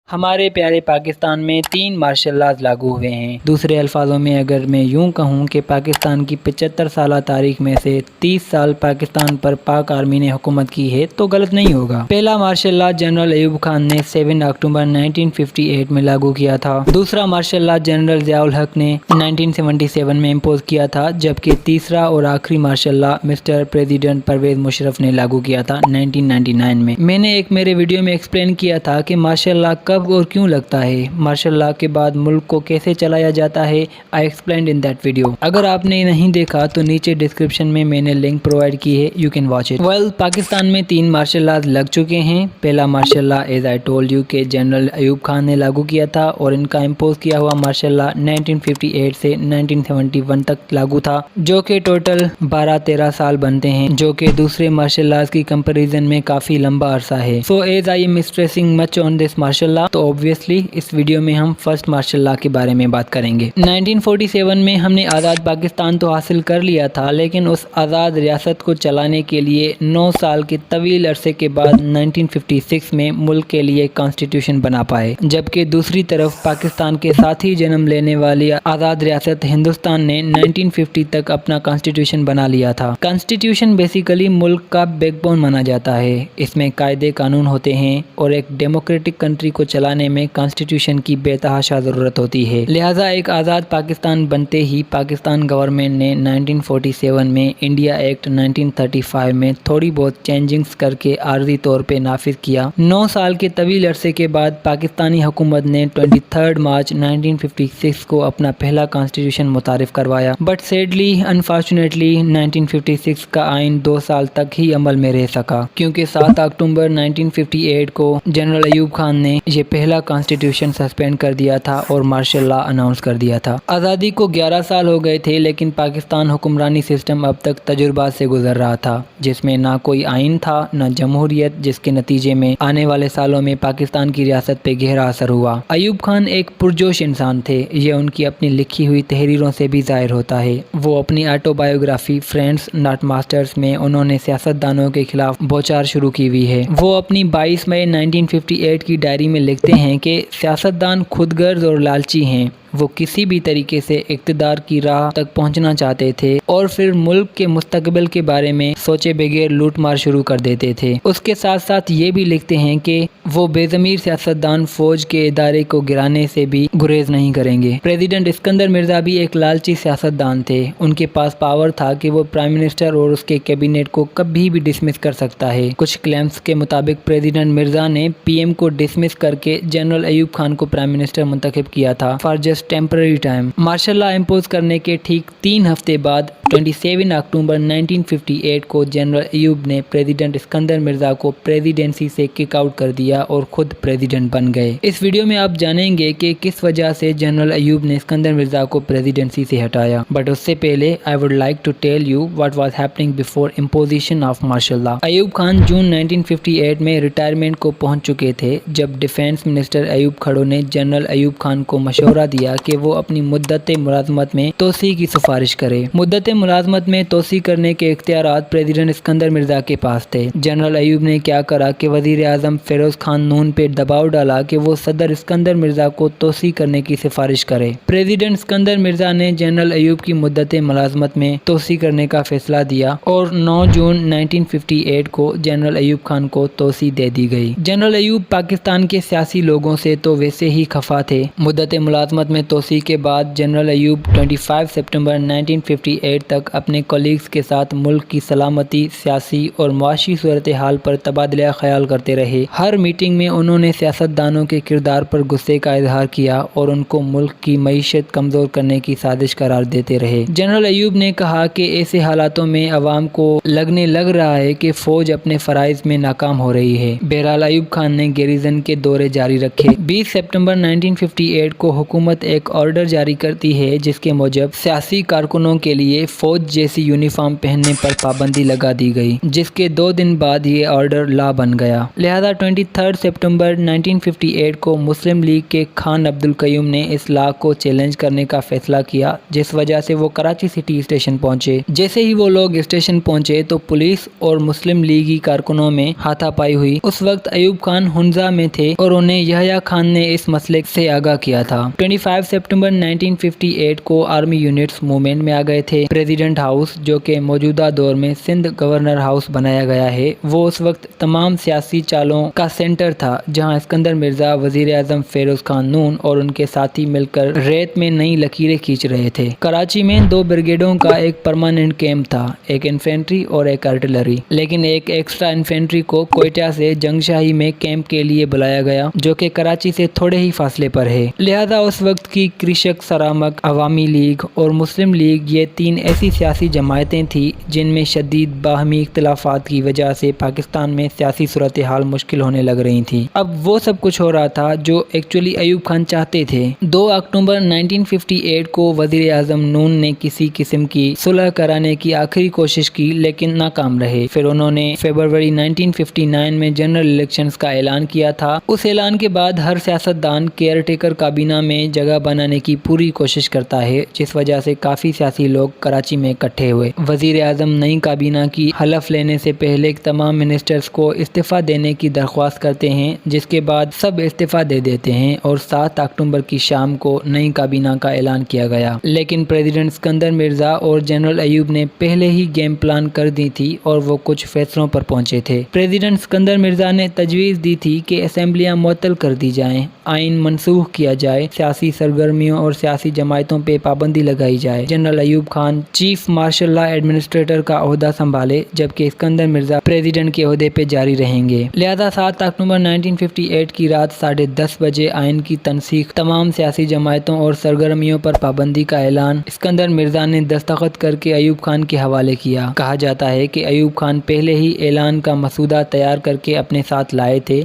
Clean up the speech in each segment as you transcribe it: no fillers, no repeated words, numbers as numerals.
ہمارے پیارے پاکستان میں 3 مارشل لاز لاگو ہوئے ہیں۔ دوسرے الفاظوں میں اگر میں یوں کہوں کہ پاکستان کی 75 سالہ تاریخ میں سے 30 سال پاکستان پر پاک آرمی نے حکومت کی ہے تو غلط نہیں ہوگا۔ پہلا martial law general Ayub Khan نے 7 اکتوبر 1958 میں لاگو کیا تھا۔ دوسرا مارشل لا جنرل ضیاء الحق نے 1977 میں امپوز کیا تھا، جبکہ تیسرا اور آخری martial law mister president Pervez Musharraf نے لاگو کیا تھا 1999 میں۔ میں نے ایک میرے ویڈیو میں ایکسپلین کیا تھا کہ مارشل لا کب اور کیوں لگتا ہے، مارشل لا کے بعد ملک کو کیسے چلایا جاتا ہے۔ I explained in that video۔ اگر آپ نے نہیں دیکھا تو نیچے ڈسکرپشن میں نے لنک پرووائڈ کی ہے، you can watch it۔ Pakistan میں 3 مارشل لاز لگ چکے ہیں۔ پہلا martial law as I told you کہ جنرل ایوب خان نے لاگو کیا تھا اور ان کا امپوز کیا ہوا مارشل لا 1958 سے 1971 تک لاگو تھا، جو کہ ٹوٹل 12-13 سال بنتے ہیں، جو کہ دوسرے مارشل لاز کی کمپیریزن میں کافی لمبا عرصہ ہے۔ So as I am stressing much on this martial law تو obviously اس ویڈیو میں ہم فرسٹ مارشل لا کے بارے میں بات کریں گے۔ 1947 میں ہم نے آزاد پاکستان تو حاصل کر لیا تھا، لیکن اس آزاد ریاست کو چلانے کے لیے 9 سال کے طویل عرصے کے بعد 1956 میں ملک کے لیے کانسٹیٹیوشن بنا پائے، جبکہ دوسری طرف پاکستان کے ساتھ ہی جنم لینے والی آزاد ریاست ہندوستان نے 1950 تک اپنا کانسٹیٹیوشن بنا لیا تھا۔ کانسٹیٹیوشن بیسیکلی ملک کا بیک بون مانا جاتا ہے۔ اس میں قاعدے قانون ہوتے ہیں اور ایک ڈیموکریٹک کنٹری کو چلانے میں کانسٹیٹیوشن کی بے تحاشا ضرورت ہوتی ہے۔ لہٰذا ایک آزاد پاکستان بنتے ہی پاکستان گورنمنٹ نے 1947 میں انڈیا ایکٹ 1935 میں تھوڑی بہت چینجنگز کر کے عارضی طور پہ نافذ کیا۔ 9 سال کے طویل عرصے کے بعد پاکستانی حکومت نے 23 مارچ 1956 کو اپنا پہلا کانسٹیٹیوشن متعارف کروایا، بٹ سیڈلی انفارچونیٹلی 1956 کا آئین 2 سال تک ہی عمل میں رہ سکا، کیونکہ 7 اکتوبر 1958 کو جنرل ایوب خان نے یہ پہلا کانسٹیٹیوشن سسپینڈ کر دیا تھا اور مارشل لا اناؤنس کر دیا تھا۔ آزادی کو 11 سال ہو گئے تھے، لیکن پاکستان حکمرانی سسٹم اب تک تجربات سے گزر رہا تھا، جس میں نہ کوئی آئین تھا نہ جمہوریت، جس کے نتیجے میں آنے والے سالوں میں پاکستان کی ریاست پہ گہرا اثر ہوا۔ ایوب خان ایک پرجوش انسان تھے، یہ ان کی اپنی لکھی ہوئی تحریروں سے بھی ظاہر ہوتا ہے۔ وہ اپنی auto biography friends not masters میں انہوں نے سیاستدانوں کے خلاف بوچھار شروع کی ہوئی ہے۔ وہ اپنی 22 مئی 1958 کی ڈائری میں لکھتے ہیں کہ سیاستدان خود غرض اور لالچی ہیں، وہ کسی بھی طریقے سے اقتدار کی راہ تک پہنچنا چاہتے تھے اور پھر ملک کے مستقبل کے بارے میں سوچے بغیر لوٹ مار شروع کر دیتے تھے۔ اس کے ساتھ ساتھ یہ بھی لکھتے ہیں کہ وہ بے ضمیر سیاستدان فوج کے ادارے کو گرانے سے بھی گریز نہیں کریں گے۔ پریزیڈنٹ اسکندر مرزا بھی ایک لالچی سیاستدان تھے، ان کے پاس پاور تھا کہ وہ پرائم منسٹر اور اس کے کیبنٹ کو کبھی بھی ڈسمس کر سکتا ہے۔ کچھ کلیمز کے مطابق پریزیڈنٹ مرزا نے پی ایم کو ڈسمس کر کے جنرل ایوب خان کو پرائم منسٹر منتخب کیا تھا for just temporary time. Martial law impose کرنے کے ٹھیک 3 ہفتے بعد 27 اکتوبر 1958 کو جنرل ایوب نے پریزیڈنٹ اسکندر مرزا کو پریزیڈنسی سے کک آؤٹ کر دیا اور خود پریزیڈنٹ بن گئے۔ اس ویڈیو میں آپ جانیں گے کہ کس وجہ سے جنرل ایوب نے اسکندر مرزا کو پریزیڈنسی سے ہٹایا، بٹ اس سے پہلے I would like to tell you what was happening before imposition of martial law۔ Ayub Khan جون 1958 میں ریٹائرمنٹ کو پہنچ چکے تھے جب ڈیفینس منسٹر ایوب کھڑو نے جنرل ایوب خان کو مشورہ دیا کہ وہ اپنی مدت ملازمت میں توسیع کی سفارش کرے۔ مدت ملازمت میں توسیع کرنے کے اختیارات پریزیڈنٹ اسکندر مرزا کے پاس تھے۔ جنرل ایوب نے کیا کرا کہ وزیر اعظم فیروز خان نون پہ دباؤ ڈالا کہ وہ صدر اسکندر مرزا کو توسیع کرنے کی سفارش کرے۔ پریزیڈنٹ اسکندر مرزا نے جنرل ایوب کی مدت ملازمت میں توسیع کرنے کا فیصلہ دیا اور 9 جون 1958 کو جنرل ایوب خان کو توسیع دے دی گئی۔ جنرل ایوب پاکستان کے سیاسی لوگوں سے تو ویسے ہی خفا تھے۔ مدت ملازمت میں توسیع کے بعد جنرل ایوب 25 سپٹمبر 1958 تک اپنے کولیگز کے ساتھ ملک کی سلامتی، سیاسی اور معاشی صورتحال پر تبادلہ خیال کرتے رہے۔ ہر میٹنگ میں انہوں نے سیاستدانوں کے کردار پر غصے کا اظہار کیا اور ان کو ملک کی معیشت کمزور کرنے کی سازش قرار دیتے رہے۔ جنرل ایوب نے کہا کہ ایسے حالاتوں میں عوام کو لگ رہا ہے کہ فوج اپنے فرائض میں ناکام ہو رہی ہے۔ بہرحال ایوب خان نے گیریزن کے دورے جاری رکھے۔ 20 سپٹمبر 1958 کو حکومت ایک آرڈر جاری کرتی ہے جس کے موجب سیاسی کارکنوں کے لیے فوج جیسی یونیفارم پہننے پر پابندی لگا دی گئی، جس کے 2 دن بعد یہ آرڈر لا بن گیا۔ لہذا 23 ستمبر 1958 کو مسلم لیگ کے خان عبد القیوم نے اس لا کو چیلنج کرنے کا فیصلہ کیا، جس وجہ سے وہ کراچی سٹی اسٹیشن پہنچے۔ جیسے ہی وہ لوگ اسٹیشن پہنچے تو پولیس اور مسلم لیگی کارکنوں میں ہاتھا پائی ہوئی۔ اس وقت ایوب خان ہنزا میں تھے اور انہیں یحییٰ خان نے اس مسئلے سے آگاہ کیا تھا۔ 25 ستمبر 1958 کو آرمی یونٹس موومنٹ میں آ گئے تھے۔ پریزیڈنٹ ہاؤس، جو کہ موجودہ دور میں سندھ گورنر ہاؤس بنایا گیا ہے، وہ اس وقت تمام سیاسی چالوں کا سینٹر تھا، جہاں اسکندر مرزا، وزیر اعظم فیروز خان نون اور ان کے ساتھی مل کر ریت میں نئی لکیریں کھینچ رہے تھے۔ کراچی میں 2 بریگیڈوں کا ایک پرماننٹ کیمپ تھا، ایک انفینٹری اور ایک آرٹلری، لیکن ایک ایکسٹرا انفینٹری کو کوئٹہ سے جنگ شاہی میں کیمپ کے لیے بلایا گیا، جو کہ کراچی سے تھوڑے ہی فاصلے پر ہے۔ لہذا اس وقت کی کرشک سرامک، عوامی لیگ اور مسلم لیگ، یہ 3 ایسی سیاسی جماعتیں تھیں جن میں شدید باہمی اختلافات کی وجہ سے پاکستان میں سیاسی صورتحال مشکل ہونے لگ رہی تھی۔ اب وہ سب کچھ ہو رہا تھا جو ایکچولی ایوب خان چاہتے تھے۔ 2 اکتوبر 1958 کو وزیر اعظم نون نے کسی قسم کی صلح کرانے کی آخری کوشش کی، لیکن ناکام رہے۔ پھر انہوں نے فروری 1959 میں جنرل الیکشنز کا اعلان کیا تھا۔ اس اعلان کے بعد ہر سیاستدان کیئر ٹیکر کابینہ میں جگہ بنانے کی پوری کوشش کرتا ہے، جس وجہ سے کافی سیاسی لوگ کراچی میں اکٹھے ہوئے۔ وزیر اعظم نئی کابینہ کی حلف لینے سے پہلے تمام منسٹرز کو استعفیٰ دینے کی درخواست کرتے ہیں، جس کے بعد سب استعفیٰ دے دیتے ہیں اور 7 اکتوبر کی شام کو نئی کابینہ کا اعلان کیا گیا۔ لیکن پریزیڈنٹ اسکندر مرزا اور جنرل ایوب نے پہلے ہی گیم پلان کر دی تھی اور وہ کچھ فیصلوں پر پہنچے تھے۔ پریزیڈنٹ اسکندر مرزا نے تجویز دی تھی کہ اسمبلیاں معطل کر دی جائیں، آئین منسوخ کیا جائے، سیاسی سرگرمیوں اور سیاسی جماعتوں پہ پابندی لگائی جائے۔ General Ayub Khan chief martial law administrator کا عہدہ سنبھالے، جبکہ اسکندر مرزا پریزیڈنٹ کے عہدے پہ جاری رہیں گے۔ لہذا 7 اکتوبر 1958 کی رات 10:30 بجے آئین کی تنسیخ، تمام سیاسی جماعتوں اور سرگرمیوں پر پابندی کا اعلان اسکندر مرزا نے دستخط کر کے ایوب خان کے حوالے کیا۔ کہا جاتا ہے کہ ایوب خان پہلے ہی اعلان کا مسودہ تیار کر کے اپنے ساتھ لائے تھے۔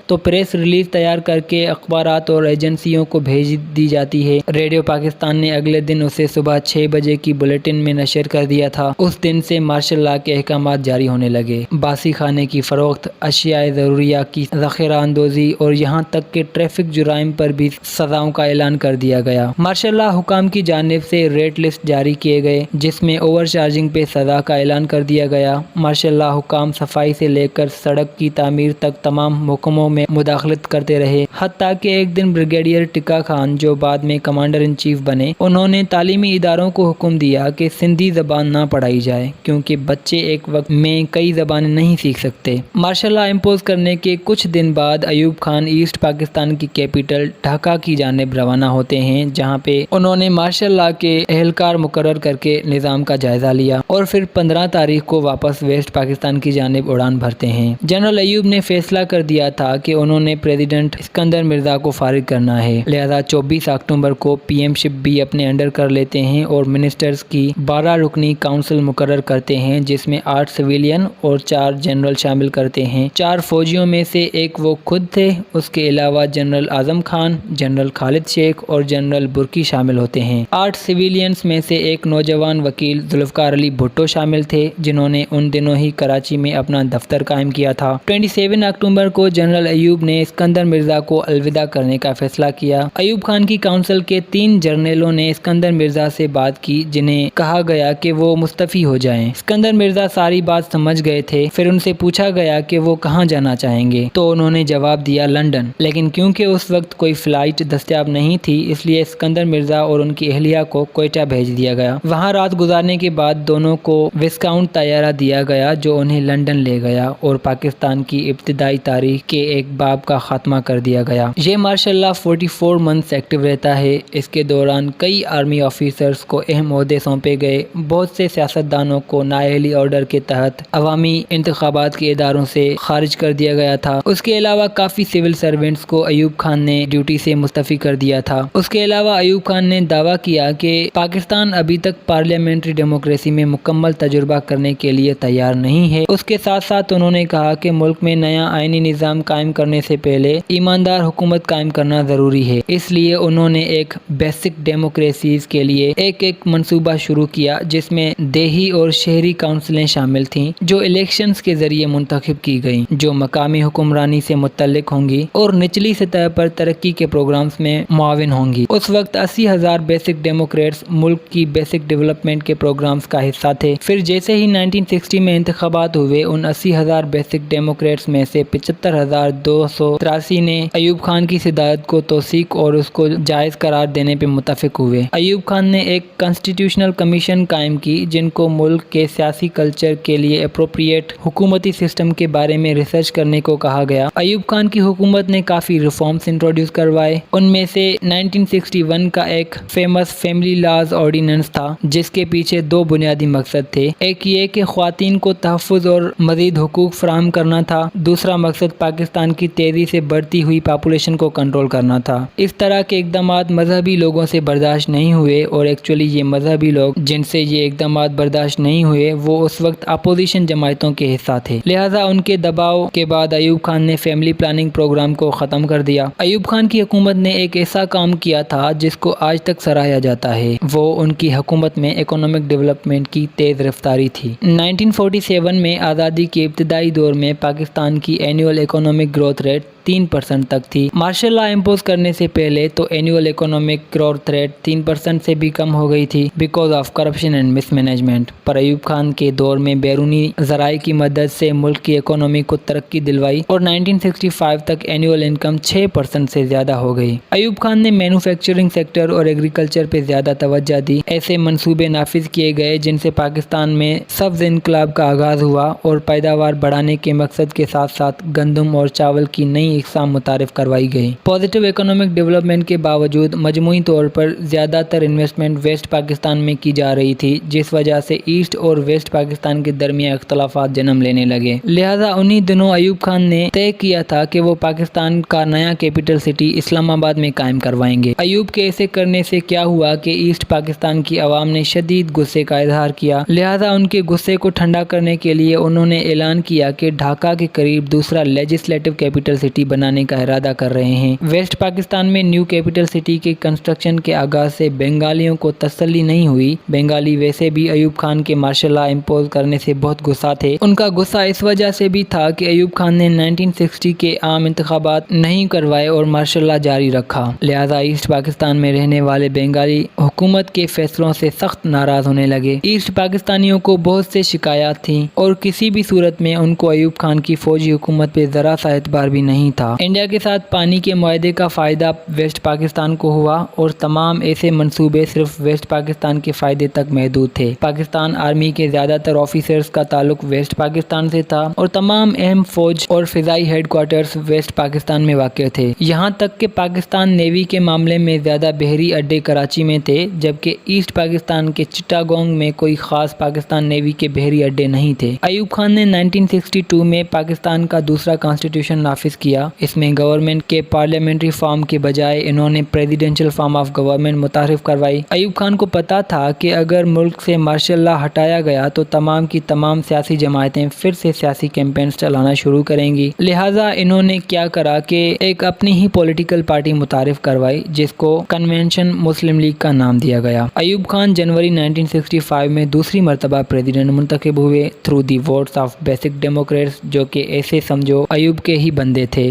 تو پریس ریلیز تیار کر کے اخبارات اور ایجنسیوں کو بھیج دی جاتی ہے۔ ریڈیو پاکستان نے اگلے دن اسے صبح 6 بجے کی بلیٹن میں نشر کر دیا تھا۔ اس دن سے مارشل لا کے احکامات جاری ہونے لگے۔ باسی خانے کی فروخت، اشیاء ضروریہ کی ذخیرہ اندوزی اور یہاں تک کہ ٹریفک جرائم پر بھی سزاؤں کا اعلان کر دیا گیا۔ مارشل لا حکام کی جانب سے ریٹ لسٹ جاری کیے گئے، جس میں اوور چارجنگ پہ سزا کا اعلان کر دیا گیا۔ مارشل لا حکام صفائی سے لے کر سڑک کی تعمیر تک تمام محکموں میں مداخلت کرتے رہے، حتیٰ کہ ایک دن بریگیڈیئر ٹکا خان، جو بعد میں کمانڈر ان چیف بنے، انہوں نے تعلیمی اداروں کو حکم دیا کہ سندھی زبان نہ پڑھائی جائے، کیونکہ بچے ایک وقت میں کئی زبانیں نہیں سیکھ سکتے۔ مارشل لا امپوز کرنے کے کچھ دن بعد ایوب خان ایسٹ پاکستان کی کیپٹل ڈھاکہ کی جانب روانہ ہوتے ہیں، جہاں پہ انہوں نے مارشل لا کے اہلکار مقرر کر کے نظام کا جائزہ لیا اور پھر 15 تاریخ کو واپس ویسٹ پاکستان کی جانب اڑان بھرتے ہیں۔ جنرل ایوب نے فیصلہ کر دیا تھا کہ انہوں نے پریزیڈنٹ اسکندر مرزا کو فارغ کرنا ہے، لہذا 24 اکتوبر کو پی ایم شپ بھی اپنے انڈر کر لیتے ہیں اور منسٹرز کی 12 رکنی کونسل مقرر کرتے ہیں، جس میں 8 سویلین اور 4 جنرل شامل کرتے ہیں۔ 4 فوجیوں میں سے ایک وہ خود تھے، اس کے علاوہ جنرل اعظم خان، جنرل خالد شیخ اور جنرل برکی شامل ہوتے ہیں۔ 8 سویلینز میں سے ایک نوجوان وکیل ذوالفقار علی بھٹو شامل تھے، جنہوں نے ان دنوں ہی کراچی میں اپنا دفتر قائم کیا تھا۔ 27 اکتوبر کو جنرل ایوب نے اسکندر مرزا کو الوداع کرنے کا فیصلہ کیا۔ ایوب خان کی کونسل کے 3 جرنیلوں نے اسکندر مرزا سے بات کی، جنہیں کہا گیا کہ وہ مستعفی ہو جائیں۔ اسکندر مرزا ساری بات سمجھ گئے تھے۔ پھر ان سے پوچھا گیا کہ وہ کہاں جانا چاہیں گے، تو انہوں نے جواب دیا لندن، لیکن کیونکہ اس وقت کوئی فلائٹ دستیاب نہیں تھی، اس لیے اسکندر مرزا اور ان کی اہلیہ کو کوئٹہ بھیج دیا گیا۔ وہاں رات گزارنے کے بعد دونوں کو وسکاؤنٹ طیارہ دیا گیا، جو انہیں لندن لے گیا اور پاکستان کی ابتدائی تاریخ کے ایک باب کا خاتمہ کر دیا گیا۔ یہ مارشل لا 44 منتھس ایکٹیو رہتا ہے۔ اس کے دوران کئی آرمی آفیسرز کو اہم عہدے سونپے گئے، بہت سے سیاستدانوں کو نااہلی آرڈر کے تحت عوامی انتخابات کے اداروں سے خارج کر دیا گیا تھا۔ اس کے علاوہ کافی سول سرونٹس کو ایوب خان نے ڈیوٹی سے مستعفی کر دیا تھا۔ اس کے علاوہ ایوب خان نے دعویٰ کیا کہ پاکستان ابھی تک پارلیمنٹری ڈیموکریسی میں مکمل تجربہ کرنے کے لیے تیار نہیں ہے۔ اس کے ساتھ ساتھ انہوں نے کہا کہ ملک میں نیا آئینی نظام قائم کرنے سے پہلے ایماندار حکومت حکومت قائم کرنا ضروری ہے، اس لیے انہوں نے ایک بیسک ڈیموکریسیز کے لیے ایک منصوبہ شروع کیا جس میں دیہی اور شہری کونسلیں شامل تھیں جو الیکشنز کے ذریعے منتخب کی گئیں، جو مقامی حکمرانی سے متعلق ہوں گی اور نچلی سطح پر ترقی کے پروگرامز میں معاون ہوں گی۔ اس وقت 80,000 بیسک ڈیموکریٹس ملک کی بیسک ڈیولپمنٹ کے پروگرامز کا حصہ تھے۔ پھر جیسے ہی 1960 میں انتخابات ہوئے، ان 80,000 بیسک ڈیموکریٹس میں سے 75,283 نے ایوب خان کی صدارت کو توثیق اور اس کو جائز قرار دینے پہ متفق ہوئے۔ ایوب خان نے ایک کانسٹیٹیوشنل کمیشن قائم کی جن کو ملک کے سیاسی کلچر کے لیے اپروپریٹ حکومتی سسٹم کے بارے میں ریسرچ کرنے کو کہا گیا۔ ایوب خان کی حکومت نے کافی ریفارمز انٹروڈیوس کروائے، ان میں سے 1961 کا ایک فیمس فیملی لاز آرڈیننس تھا جس کے پیچھے دو بنیادی مقصد تھے، ایک یہ کہ خواتین کو تحفظ اور مزید حقوق فراہم کرنا تھا، دوسرا مقصد پاکستان کی تیزی سے بڑھتی ہوئی پاپولیشن کو کنٹرول کرنا تھا۔ اس طرح کے اقدامات مذہبی لوگوں سے برداشت نہیں ہوئے اور ایکچولی یہ مذہبی لوگ جن سے یہ اقدامات برداشت نہیں ہوئے وہ اس وقت اپوزیشن جماعتوں کے حصہ تھے، لہذا ان کے دباؤ کے بعد ایوب خان نے فیملی پلاننگ پروگرام کو ختم کر دیا۔ ایوب خان کی حکومت نے ایک ایسا کام کیا تھا جس کو آج تک سراہا جاتا ہے، وہ ان کی حکومت میں اکنامک ڈیولپمنٹ کی تیز رفتاری تھی۔ 1947 میں آزادی کے ابتدائی دور میں پاکستان کی اینیول اکنامک گروتھ ریٹ 3% تک تھی۔ مارشل لا امپوز کرنے سے پہلے تو اینیول اکنامک گروتھ ریٹ 3% سے بھی کم ہو گئی تھی because of corruption and mismanagement. پر ایوب خان کے دور میں بیرونی ذرائع کی مدد سے ملک کی اکنامی کو ترقی دلوائی اور 1965 تک اینیول انکم 6% سے زیادہ ہو گئی۔ ایوب خان نے مینوفیکچرنگ سیکٹر اور ایگریکلچر پہ زیادہ توجہ دی، ایسے منصوبے نافذ کیے گئے جن سے پاکستان میں سبز انقلاب کا آغاز ہوا اور پیداوار بڑھانے کے مقصد کے ساتھ ساتھ گندم اور چاول کی نئی اقسام متعارف کروائی گئی۔ پازیٹیو اکنامک ڈیولپمنٹ کے باوجود مجموعی طور پر زیادہ تر انویسٹمنٹ ویسٹ پاکستان میں کی جا رہی تھی جس وجہ سے ایسٹ اور ویسٹ پاکستان کے درمیان اختلافات جنم لینے لگے، لہذا انہی دنوں ایوب خان نے طے کیا تھا کہ وہ پاکستان کا نیا کیپٹل سٹی اسلام آباد میں قائم کروائیں گے۔ ایوب کے ایسے کرنے سے کیا ہوا کہ ایسٹ پاکستان کی عوام نے شدید غصے کا اظہار کیا، لہذا ان کے غصے کو ٹھنڈا کرنے کے لیے انہوں نے اعلان کیا کہ ڈھاکہ کے قریب دوسرا لیجسلیٹو کیپٹل سٹی بنانے کا ارادہ کر رہے ہیں۔ ویسٹ پاکستان میں نیو کیپٹل سٹی کے کنسٹرکشن کے آغاز سے بنگالیوں کو تسلی نہیں ہوئی۔ بنگالی ویسے بھی ایوب خان کے مارشل لا امپوز کرنے سے بہت غصہ تھے، ان کا غصہ اس وجہ سے بھی تھا کہ ایوب خان نے 1960 کے عام انتخابات نہیں کروائے اور مارشل لا جاری رکھا، لہذا ایسٹ پاکستان میں رہنے والے بنگالی حکومت کے فیصلوں سے سخت ناراض ہونے لگے۔ ایسٹ پاکستانیوں کو بہت سے شکایات تھیں اور کسی بھی صورت میں ان کو ایوب خان کی فوجی حکومت پہ ذرا سا اعتبار بھی نہیں تھا۔ انڈیا کے ساتھ پانی کے معاہدے کا فائدہ ویسٹ پاکستان کو ہوا اور تمام ایسے منصوبے صرف ویسٹ پاکستان کے فائدے تک محدود تھے۔ پاکستان آرمی کے زیادہ تر آفیسرز کا تعلق ویسٹ پاکستان سے تھا اور تمام اہم فوج اور فضائی ہیڈ کوارٹرز ویسٹ پاکستان میں واقع تھے، یہاں تک کہ پاکستان نیوی کے معاملے میں زیادہ بحری اڈے کراچی میں تھے، جبکہ ایسٹ پاکستان کے چٹاگونگ میں کوئی خاص پاکستان نیوی کے بحری اڈے نہیں تھے۔ ایوب خان نے 1962 میں پاکستان کا دوسرا کانسٹیٹیوشن نافذ کیا، اس میں گورنمنٹ کے پارلیمنٹری فارم کے بجائے انہوں نے پریزیڈنشل فارم آف گورنمنٹ متعارف کروائی۔ ایوب خان کو پتا تھا کہ اگر ملک سے مارشل لا ہٹایا گیا تو تمام کی تمام سیاسی جماعتیں پھر سے سیاسی کیمپینز چلانا شروع کریں گی، لہٰذا انہوں نے کیا کرا کہ ایک اپنی ہی پولیٹیکل پارٹی متعارف کروائی جس کو کنونشن مسلم لیگ کا نام دیا گیا۔ ایوب خان جنوری 1965 میں دوسری مرتبہ پریزیڈنٹ منتخب ہوئے through the votes of basic democrats, جو کہ ایسے سمجھو ایوب کے ہی بندے تھے۔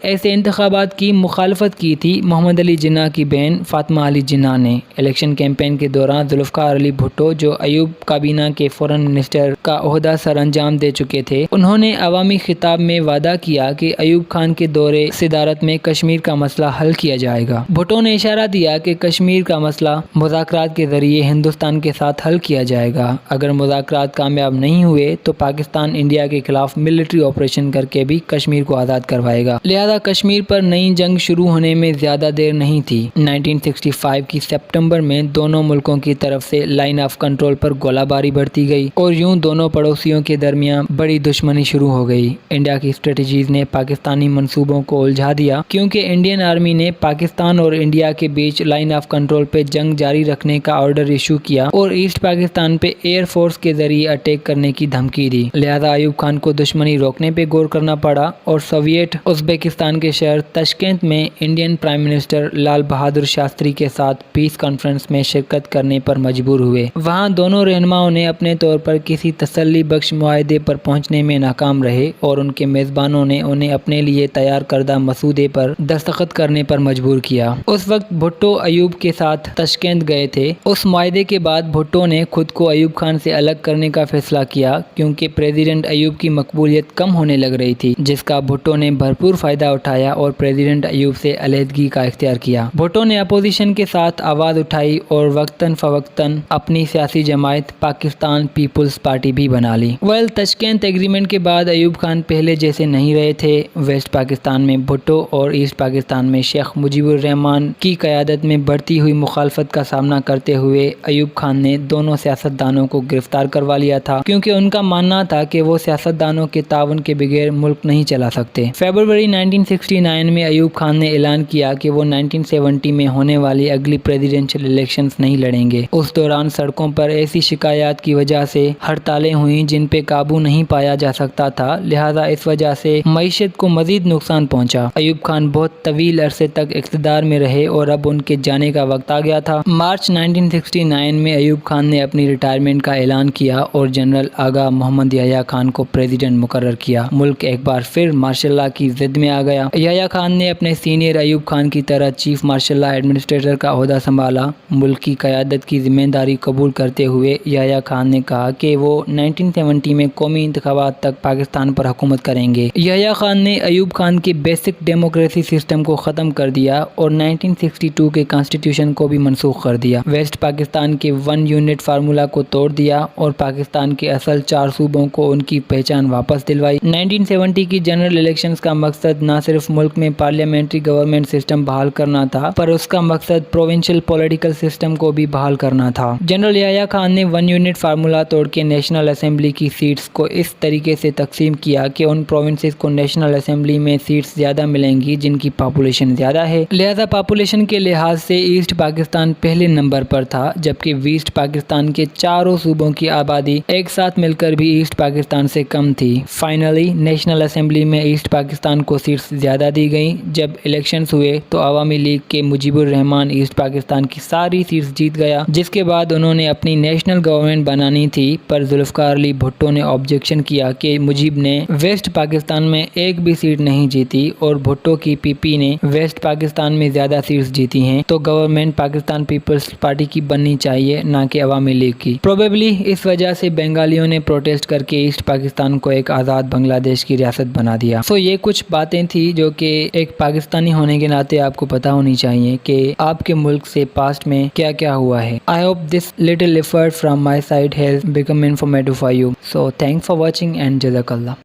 ایسے انتخابات کی مخالفت کی تھی محمد علی جناح کی بہن فاطمہ علی جناح نے۔ الیکشن کیمپین کے دوران ذوالفقار علی بھٹو جو ایوب کابینہ کے فورن منسٹر کا عہدہ سر انجام دے چکے تھے، انہوں نے عوامی خطاب میں وعدہ کیا کہ ایوب خان کے دورے صدارت میں کشمیر کا مسئلہ حل کیا جائے گا۔ بھٹو نے اشارہ دیا کہ کشمیر کا مسئلہ مذاکرات کے ذریعے ہندوستان کے ساتھ حل کیا جائے گا، اگر مذاکرات کامیاب نہیں ہوئے تو پاکستان انڈیا کے خلاف ملٹری آپریشن کر کے بھی کشمیر کو آزاد کروائے گا، لہذا کشمیر پر نئی جنگ شروع ہونے میں زیادہ دیر نہیں تھی۔ 1965 کی سپٹمبر میں دونوں ملکوں کی طرف سے لائن آف کنٹرول پر گولہ باری بڑھتی گئی اور یوں دونوں پڑوسیوں کے درمیان بڑی دشمنی شروع ہو گئی۔ انڈیا کی اسٹریٹجیز نے پاکستانی منصوبوں کو الجھا دیا کیونکہ انڈین آرمی نے پاکستان اور انڈیا کے بیچ لائن آف کنٹرول پہ جنگ جاری رکھنے کا آرڈر ایشو کیا اور ایسٹ پاکستان پہ ایئر فورس کے ذریعے اٹیک کرنے کی دھمکی دی، لہذا ایوب خان کو دشمنی روکنے پہ غور کرنا پڑا اور سوویت ازبیکستان کے شہر تشکент میں Indian prime minister Lal Bahadur Shastri کے ساتھ پیس کانفرنس میں شرکت کرنے پر مجبور ہوئے۔ وہاں دونوں رہنماؤں نے اپنے طور پر کسی تسلی بخش معاہدے پر پہنچنے میں ناکام رہے اور ان کے میزبانوں نے انہیں اپنے لیے تیار کردہ مسودے پر دستخط کرنے پر مجبور کیا۔ اس وقت بھٹو ایوب کے ساتھ تشکent گئے تھے۔ اس معاہدے کے بعد بھٹو نے خود کو ایوب خان سے الگ کرنے کا فیصلہ کیا کیونکہ پریزیڈنٹ ایوب کی مقبولیت کم ہونے لگ رہی تھی، جس کا بھٹو نے بھرپور فائدہ اٹھایا اور پریزیڈنٹ ایوب سے علیحدگی کا اختیار کیا۔ بھٹو نے اپوزیشن کے ساتھ آواز اٹھائی اور وقتاً فوقتاً اپنی سیاسی جماعت پاکستان پیپلز پارٹی بھی بنا لی۔ تشکent ایگریمنٹ کے بعد ایوب خان پہلے جیسے نہیں رہے تھے۔ ویسٹ پاکستان میں بھٹو اور ایسٹ پاکستان میں شیخ مجیب الرحمان کی قیادت میں بڑھتی ہوئی مخالفت کا سامنا کرتے ہوئے ایوب خان نے دونوں سیاستدانوں کو گرفتار کروا لیا تھا کیونکہ ان کا ماننا تھا کہ وہ سیاستدانوں کے تعاون کے بغیر ملک نہیں چلا سکتے۔ فروری 1969 میں ایوب خان نے اعلان کیا کہ وہ 1970 میں ہونے والی اگلی پریزیڈنشل الیکشنز نہیں لڑیں گے۔ اس دوران سڑکوں پر ایسی شکایات کی وجہ سے ہڑتالیں ہوئیں جن پہ قابو نہیں پایا جا سکتا تھا، لہٰذا اس وجہ سے معیشت کو مزید نقصان پہنچا۔ ایوب خان بہت طویل عرصے تک اقتدار میں رہے اور اب ان کے جانے کا وقت آ گیا تھا۔ مارچ 1969 میں ایوب خان نے اپنی ریٹائرمنٹ کا اعلان کیا اور جنرل آغا محمد یحییٰ خان کو پریزیڈنٹ مقرر کیا۔ ملک ایک بار پھر مارشل لاء کی زد میں آ گیا۔ یحییٰ خان نے اپنے سینئر ایوب خان کی طرح چیف مارشل لاء ایڈمنسٹریٹر کا عہدہ سنبھالا۔ ملک کی قیادت کی ذمہ داری قبول کرتے ہوئے یحییٰ خان نے کہا کہ وہ 1970 میں قومی انتخابات تک پاکستان پر حکومت کریں گے۔ یحییٰ خان نے ایوب خان کے بیسک ڈیموکریسی سسٹم کو ختم کر دیا اور 1962 کے کانسٹیٹیوشن کو بھی منسوخ کر دیا۔ ویسٹ پاکستان کے ون یونٹ فارمولہ کو توڑ دیا اور پاکستان کے اصل 4 صوبوں کو ان کی پہچان واپس دلوائی۔ 1970 کی جنرل الیکشنز کا مقصد نہ صرف ملک میں پارلیمنٹری گورنمنٹ سسٹم بحال کرنا تھا پر اس کا مقصد پروونشل پولیٹیکل سسٹم کو بھی بحال کرنا تھا۔ جنرل یحییٰ خان نے ون یونٹ فارمولہ توڑ کے نیشنل اسمبلی کی سیٹس کو اس طریقے سے تقسیم کیا کہ ان پروونسز کو نیشنل اسمبلی میں سیٹس زیادہ ملیں گی جن کی پاپولیشن زیادہ ہے، لہذا پاپولیشن کے لحاظ سے ایسٹ پاکستان پہلے نمبر پر تھا، جبکہ ویسٹ پاکستان کے 4 صوبوں کی آبادی ایک ساتھ مل کر بھی ایسٹ پاکستان سے کم تھی۔ فائنلی نیشنل اسمبلی میں ایسٹ پاکستان کو سیٹس زیادہ دی گئیں۔ جب الیکشنز ہوئے تو عوامی لیگ کے مجیب الرحمان ایسٹ پاکستان کی ساری سیٹس جیت گیا، جس کے بعد انہوں نے اپنی نیشنل گورنمنٹ بنانی تھی، پر ذوالفقار علی بھٹو نے آبجیکشن کیا کہ مجیب نے ویسٹ پاکستان میں ایک بھی سیٹ نہیں جیتی اور بھٹو کی پی پی نے ویسٹ پاکستان میں زیادہ سیٹس جیتی ہیں، تو گورنمنٹ پاکستان پیپلز پارٹی کی بننی چاہیے نہ کہ عوامی لیگ کی۔ پروبیبلی اس وجہ سے بنگالیوں نے پروٹیسٹ کر کے ایسٹ پاکستان کو ایک آزاد بنگلہ دیش کی ریاست بنا دیا۔ یہ کچھ باتیں تھی جو کہ ایک پاکستانی ہونے کے ناطے آپ کو پتا ہونی چاہیے کہ آپ کے ملک سے پاسٹ میں کیا کیا ہوا ہے۔ I hope this little effort from my side has become informative for you. So thanks for watching and Jazakallah.